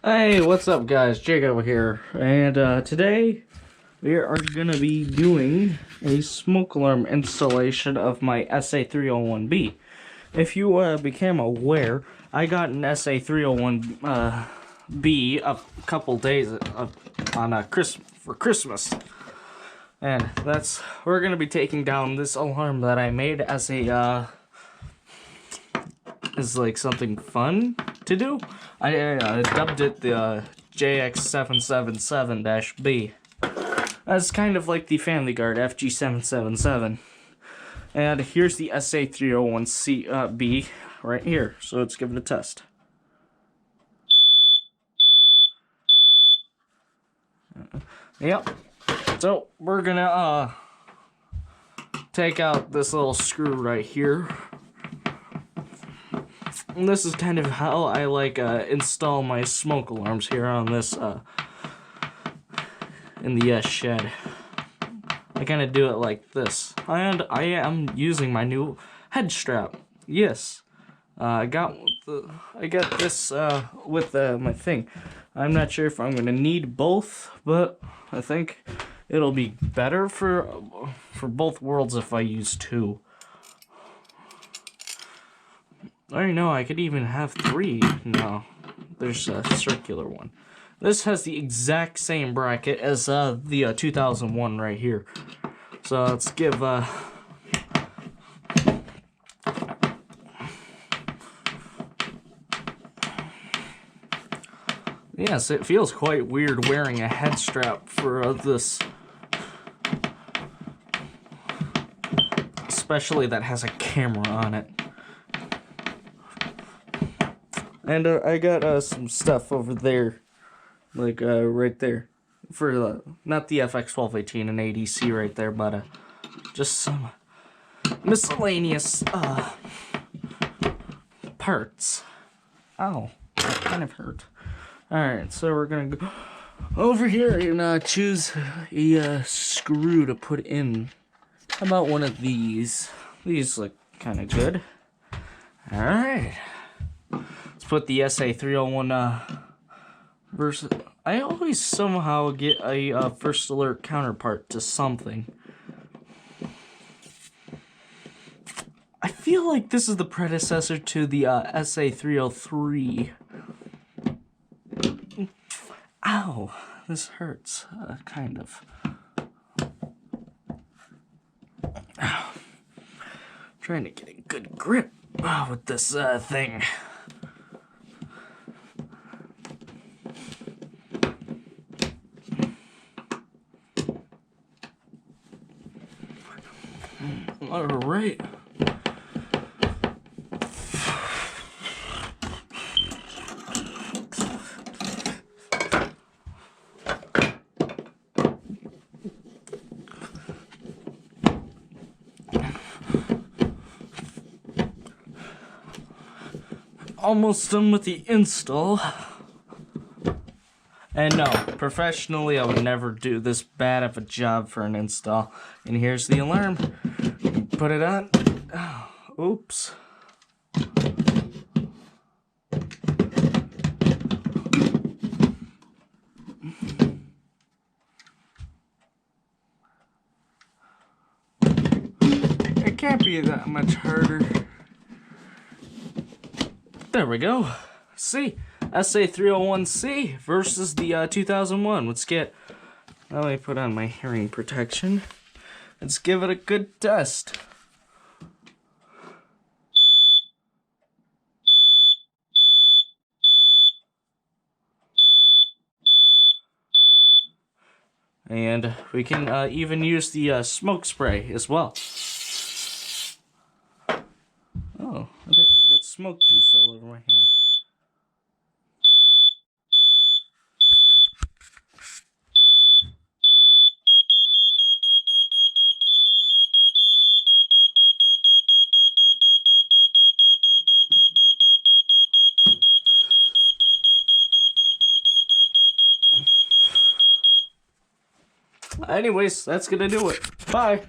Hey, what's up, guys? Jacob here, and today we are gonna be doing a smoke alarm installation of my SA301B. If you became aware, I got an SA301 B a couple days on for Christmas, and we're gonna be taking down this alarm that I made as a is like something fun to do. I dubbed it the JX777-B. That's kind of like the Family Guard FG777. And here's the SA301C B right here. So let's give it a test. Yep. So we're gonna take out this little screw right here. And this is kind of how I install my smoke alarms here on this in the shed. I kind of do it like this, and I am using my new head strap. Yes, I got this with my thing. I'm not sure if I'm gonna need both, but I think it'll be better for both worlds if I use two. I know I could even have three. No, there's a circular one. This has the exact same bracket as the 2001 right here. So let's give yes, it feels quite weird wearing a head strap for this, especially that has a camera on it. And I got some stuff over there, like right there, for not the FX1218 and ADC right there, but just some miscellaneous parts. Ow, that kind of hurt. Alright, so we're gonna go over here and choose a screw to put in. How about one of these? These look kind of good. Alright. Let's put the SA301 versus. I always somehow get a first alert counterpart to something. I feel like this is the predecessor to the SA303. Ow, this hurts, kind of. Ow. Trying to get a good grip with this thing. All right. Almost done with the install. And no, professionally I would never do this bad of a job for an install. And here's the alarm. Put it on. Oh, oops. It can't be that much harder. There we go. See? SA301C versus the 2001. Let's get... Let me put on my hearing protection. Let's give it a good test. And we can even use the smoke spray as well. Oh, I got smoke juice all over my hand. Anyways, that's gonna do it. Bye.